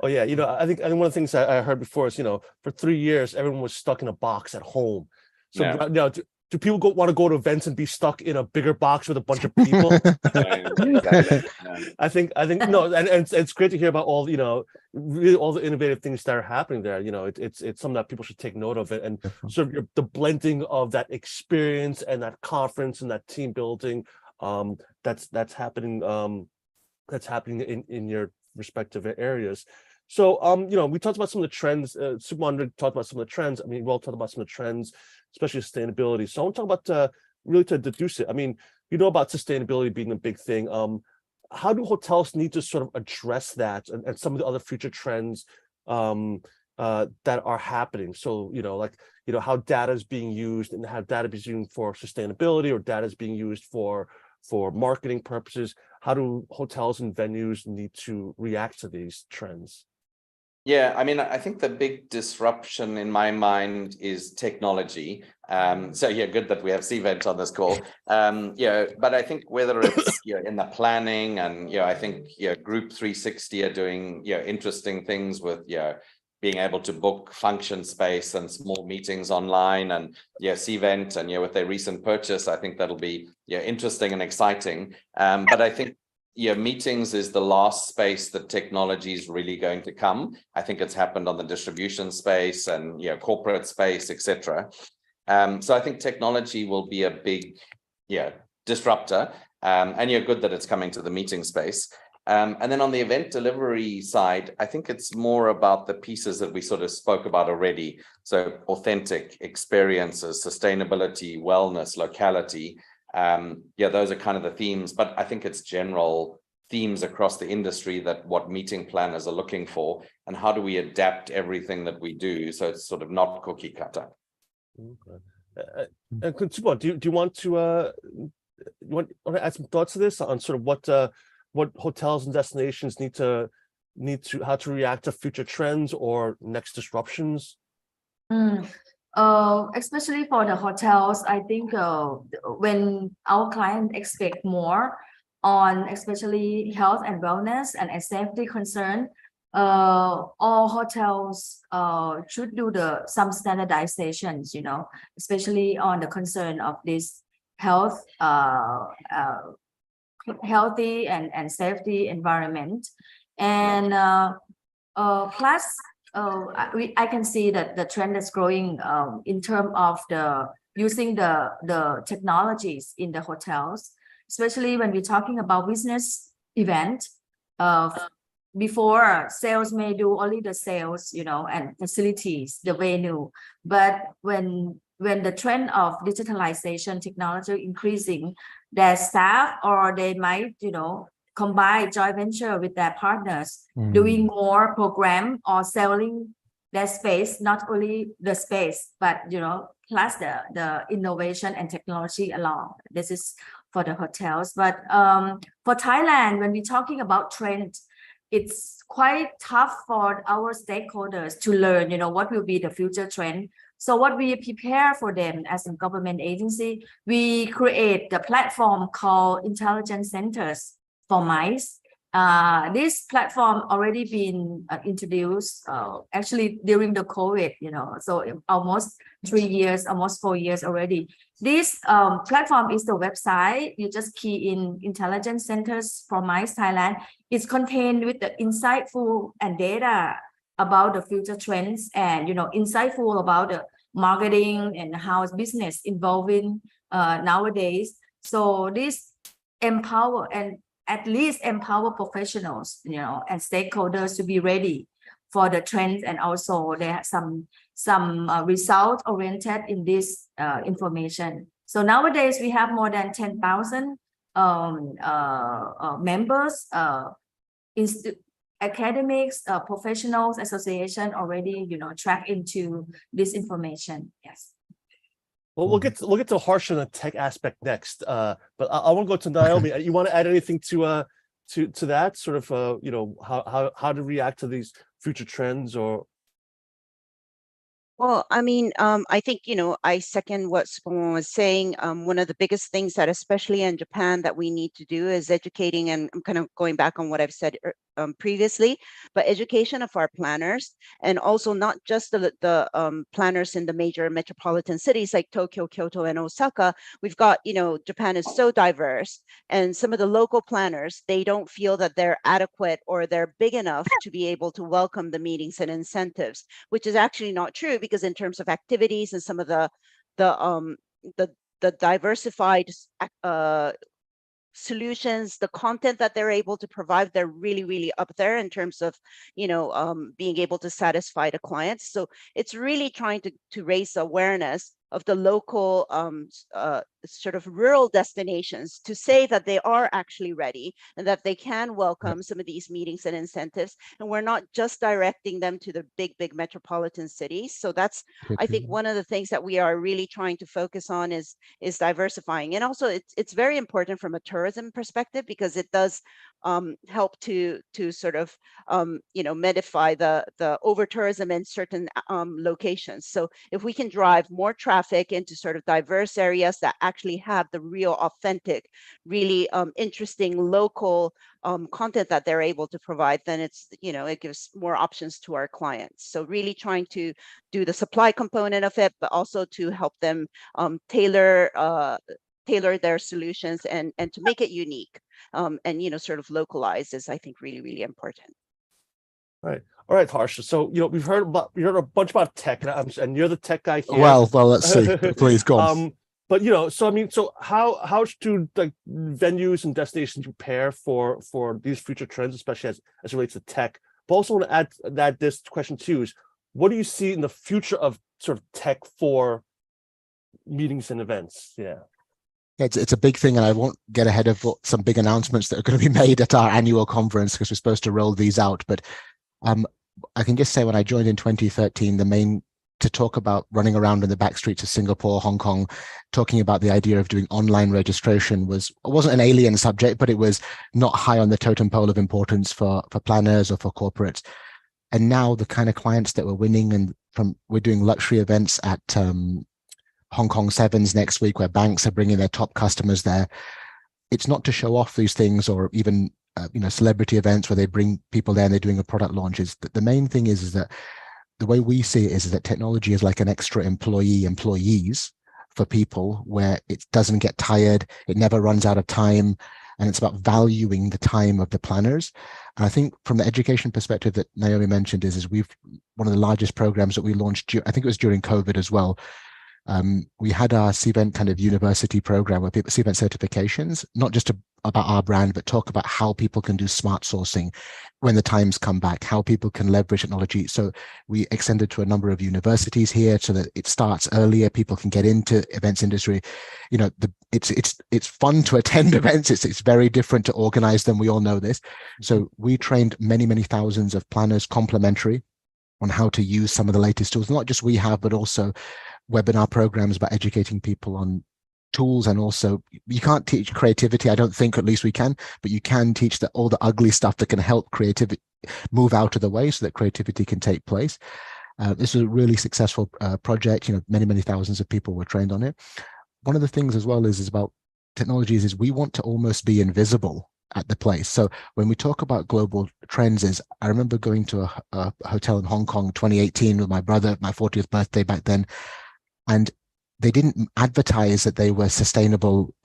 Oh yeah, I think one of the things I heard before is for 3 years everyone was stuck in a box at home. So now, do people want to go to events and be stuck in a bigger box with a bunch of people? Exactly. I think no, and it's great to hear about all really all the innovative things that are happening there. It's something that people should take note of it, and sort of the blending of that experience and that conference and that team building that's happening in your respective areas. So we talked about some of the trends. Supermonitor talked about some of the trends. I mean, we all talked about some of the trends, especially sustainability. So I want to talk about really to deduce it. I mean, about sustainability being a big thing. How do hotels need to sort of address that and some of the other future trends that are happening? So, how data is being used and how data is being used for sustainability or data is being used for marketing purposes. How do hotels and venues need to react to these trends? Yeah, I mean, I think the big disruption in my mind is technology. So yeah, good that we have CVENT on this call. But I think whether it's in the planning and I think Group 360 are doing interesting things with being able to book function space and small meetings online, and CVENT and with their recent purchase, I think that'll be interesting and exciting. But I think meetings is the last space that technology is really going to come. I think it's happened on the distribution space and corporate space, etc. So I think technology will be a big disruptor, and good that it's coming to the meeting space. And then on the event delivery side, I think it's more about the pieces that we sort of spoke about already. So authentic experiences, sustainability, wellness, locality. Those are kind of the themes, but I think it's general themes across the industry that what meeting planners are looking for, and how do we adapt everything that we do so it's sort of not cookie cutter. Okay. And Kunsubo, do you want to add some thoughts to this on sort of what hotels and destinations need to how to react to future trends or next disruptions? Especially for the hotels, I think when our clients expect more on especially health and wellness and a safety concern, all hotels should do some standardizations, especially on the concern of this health, healthy and safety environment. And plus, I can see that the trend is growing in terms of using the technologies in the hotels, especially when we're talking about business event. Before, sales may do only the sales, and facilities, the venue. But when the trend of digitalization technology increasing, their staff or they might, combine joint venture with their partners, doing more program or selling their space, not only the space, but plus the innovation and technology along. This is for the hotels. But for Thailand, when we're talking about trend, it's quite tough for our stakeholders to learn, what will be the future trend. So what we prepare for them as a government agency, we create the platform called Intelligence Centers for MICE. This platform already been introduced actually during the COVID, so almost 3 years, almost 4 years already. This platform is the website. You just key in Intelligence Centers for MICE Thailand. It's contained with the insightful and data about the future trends and insightful about the marketing and how business evolving nowadays. So this empower and at least empower professionals, and stakeholders to be ready for the trends, and also they have some result oriented in this information. So nowadays we have more than 10,000 members, academics, professionals association already track into this information. Yes. Well, we'll get to Harsha and the tech aspect next, but I want to go to Naomi. You want to add anything to that sort of how to react to these future trends? Or Well, I mean, I think, I second what Superman was saying. One of the biggest things that, especially in Japan, that we need to do is educating, and I'm kind of going back on what I've said previously, but education of our planners, and also not just the planners in the major metropolitan cities like Tokyo, Kyoto, and Osaka. We've got, Japan is so diverse, and some of the local planners, they don't feel that they're adequate or they're big enough to be able to welcome the meetings and incentives, which is actually not true, because in terms of activities and some of the diversified solutions, the content that they're able to provide, they're really, really up there in terms of, being able to satisfy the clients. So it's really trying to raise awareness of the local sort of rural destinations to say that they are actually ready and that they can welcome some of these meetings and incentives. And we're not just directing them to the big metropolitan cities. So that's, I think, one of the things that we are really trying to focus on is diversifying. And also it's very important from a tourism perspective, because it does help to sort of modify the over tourism in certain locations. So if we can drive more traffic into sort of diverse areas that actually have the real authentic, really interesting local content that they're able to provide, then it's, it gives more options to our clients. So really trying to do the supply component of it, but also to help them tailor their solutions and to make it unique, and sort of localize is, I think, really, really important. Right. All right, Harsha. So, we heard a bunch about tech, and you're the tech guy here. Well, let's see. Please go on. But so how do like venues and destinations prepare for these future trends, especially as it relates to tech? But also want to add this question too: is what do you see in the future of sort of tech for meetings and events? Yeah. It's a big thing, and I won't get ahead of some big announcements that are going to be made at our annual conference, because we're supposed to roll these out. But I can just say, when I joined in 2013, to talk about running around in the back streets of Singapore, Hong Kong, talking about the idea of doing online registration wasn't an alien subject, but it was not high on the totem pole of importance for planners or for corporates. And now the kind of clients that we're winning, and we're doing luxury events at Hong Kong Sevens next week, where banks are bringing their top customers there. It's not to show off these things, or even celebrity events where they bring people there and they're doing a product launch. The main thing is that the way we see it is that technology is like an extra employees for people, where it doesn't get tired, it never runs out of time, and it's about valuing the time of the planners. And I think from the education perspective that Naomi mentioned is one of the largest programs that we launched, I think it was during COVID as well. We had our CVENT kind of university program where people, CVENT certifications, not just about our brand, but talk about how people can do smart sourcing when the times come back, how people can leverage technology. So we extended to a number of universities here so that it starts earlier. People can get into events industry. It's fun to attend events. It's very different to organize them. We all know this. So we trained many thousands of planners complimentary on how to use some of the latest tools, not just we have, but also webinar programs about educating people on tools. And also, you can't teach creativity, I don't think, at least we can, but you can teach all the ugly stuff that can help creativity move out of the way so that creativity can take place. This was a really successful project. Many thousands of people were trained on it. One of the things as well is about technologies is we want to almost be invisible at the place. So when we talk about global trends, I remember going to a hotel in Hong Kong 2018 with my brother, my 40th birthday back then, and they didn't advertise that they were sustainable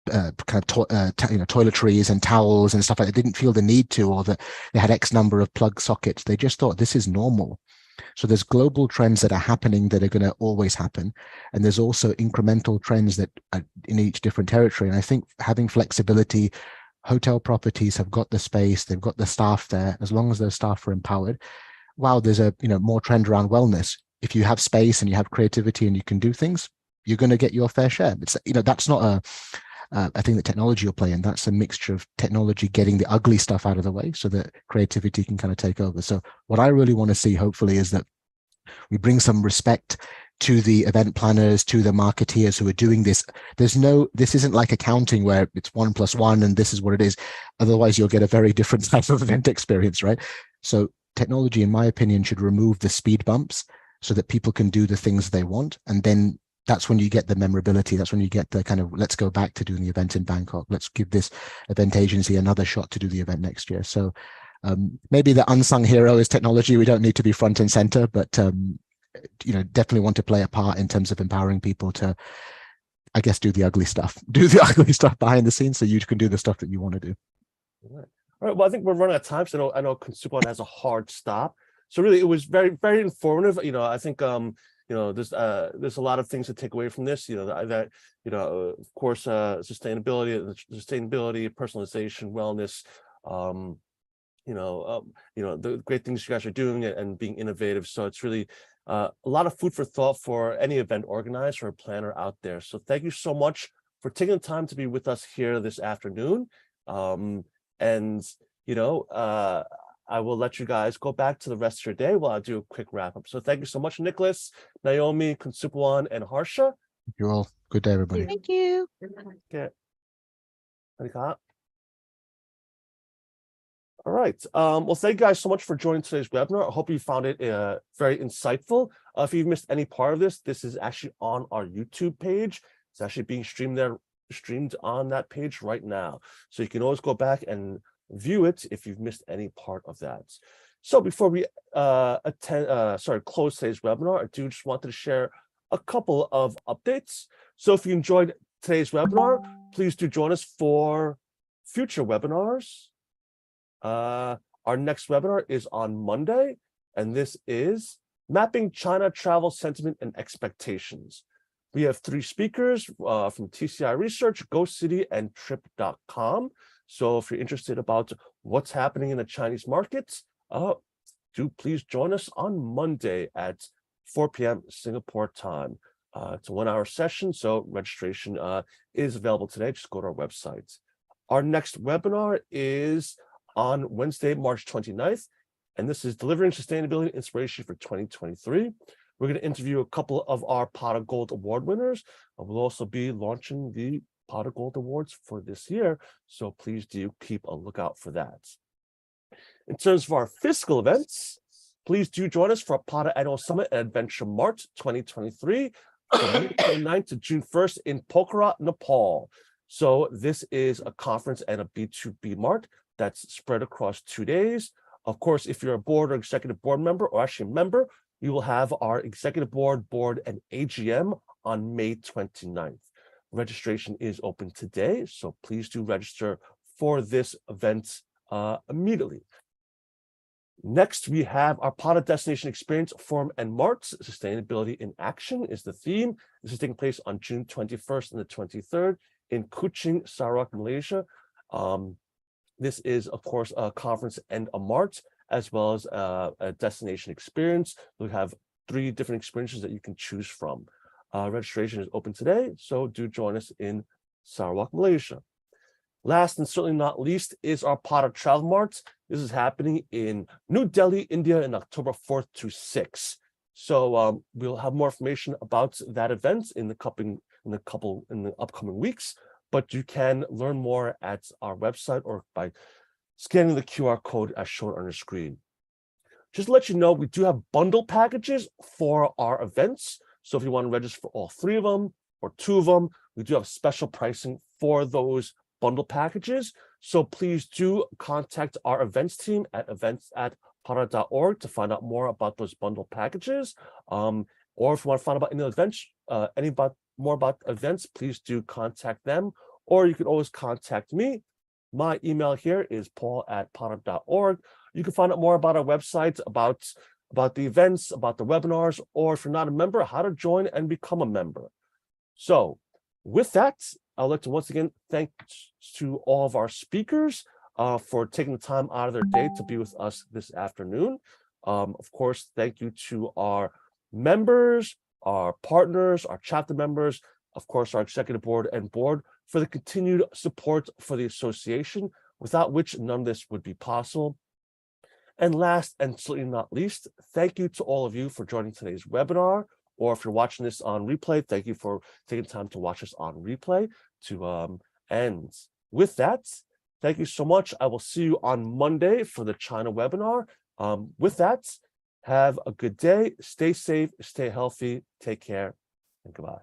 toiletries and towels and stuff like that. They didn't feel the need to, or that they had X number of plug sockets. They just thought this is normal. So there's global trends that are happening that are going to always happen. And there's also incremental trends that are in each different territory. And I think having flexibility, hotel properties have got the space, they've got the staff there. As long as those staff are empowered, wow, there's a more trend around wellness. If you have space and you have creativity and you can do things, you're going to get your fair share. It's that's not a thing that technology will play in. That's a mixture of technology getting the ugly stuff out of the way so that creativity can kind of take over. So what I really want to see, hopefully, is that we bring some respect to the event planners, to the marketeers who are doing this. This isn't like accounting where it's 1 + 1 and this is what it is. Otherwise, you'll get a very different type of event experience, right? So technology, in my opinion, should remove the speed bumps so that people can do the things they want. And then that's when you get the memorability. That's when you get the kind of, let's go back to doing the event in Bangkok. Let's give this event agency another shot to do the event next year. So maybe the unsung hero is technology. We don't need to be front and center, but definitely want to play a part in terms of empowering people to, I guess, do the ugly stuff behind the scenes so you can do the stuff that you want to do. All right. Well, I think we're running out of time. So I know Supon has a hard stop. So really, it was very, very informative. I think, there's a lot of things to take away from this. That of course, sustainability, personalization, wellness. The great things you guys are doing and being innovative. So it's really a lot of food for thought for any event organizer or planner out there. So thank you so much for taking the time to be with us here this afternoon. I will let you guys go back to the rest of your day while I do a quick wrap up. So thank you so much, Nicholas, Naomi, Kunsupawan, and Harsha. Thank you all. Good day, everybody. Thank you. Okay. All right. Well, thank you guys so much for joining today's webinar. I hope you found it very insightful. If you've missed any part of this is actually on our YouTube page. It's actually being streamed on that page right now. So you can always go back and view it if you've missed any part of that. So before we close today's webinar, I do just wanted to share a couple of updates. So if you enjoyed today's webinar, please do join us for future webinars. Our next webinar is on Monday, and this is Mapping China Travel Sentiment and Expectations. We have 3 speakers from TCI Research, GoCity, and Trip.com. So if you're interested about what's happening in the Chinese markets, do please join us on Monday at 4 p.m. Singapore time. It's a 1-hour session, so registration is available today. Just go to our website. Our next webinar is on Wednesday, March 29th, and this is Delivering Sustainability Inspiration for 2023. We're going to interview a couple of our Pot of Gold Award winners. We'll also be launching the Pot of Gold Awards for this year, so please do keep a lookout for that. In terms of our physical events, please do join us for our Pot of Annual Summit at Adventure Mart 2023 from May 29th to June 1st in Pokhara, Nepal. So this is a conference and a B2B mart that's spread across 2 days. Of course, if you're a board or executive board member, or actually a member, we will have our executive board, and AGM on May 29th. Registration is open today, so please do register for this event immediately. Next, we have our Pot of Destination Experience Forum and Marts. Sustainability in Action is the theme. This is taking place on June 21st and the 23rd in Kuching, Sarawak, Malaysia. This is, of course, a conference and a mart, as well as a destination experience. We have 3 different experiences that you can choose from. Registration is open today, so do join us in Sarawak, Malaysia. Last and certainly not least is our Pot of Travel Mart. This is happening in New Delhi, India, in October 4th to 6th. So we'll have more information about that event in the upcoming weeks. But you can learn more at our website or by scanning the QR code as shown on the screen. Just to let you know, we do have bundle packages for our events. So if you want to register for all 3 of them or 2 of them, we do have special pricing for those bundle packages. So please do contact our events team at events@para.org to find out more about those bundle packages. Or if you want to find out about any events, more about events, please do contact them, or you can always contact me. My email here is paul@para.org. You can find out more about our website, about the events, about the webinars, or if you're not a member, how to join and become a member. So with that, I'd like to once again thank to all of our speakers for taking the time out of their day to be with us this afternoon. Of course, thank you to our members, our partners, our chapter members, of course, our executive board and board for the continued support for the association, without which none of this would be possible. And last and certainly not least, thank you to all of you for joining today's webinar, or if you're watching this on replay, thank you for taking time to watch us on replay. And with that, thank you so much. I will see you on Monday for the China webinar. With that, have a good day, stay safe, stay healthy, take care, and goodbye.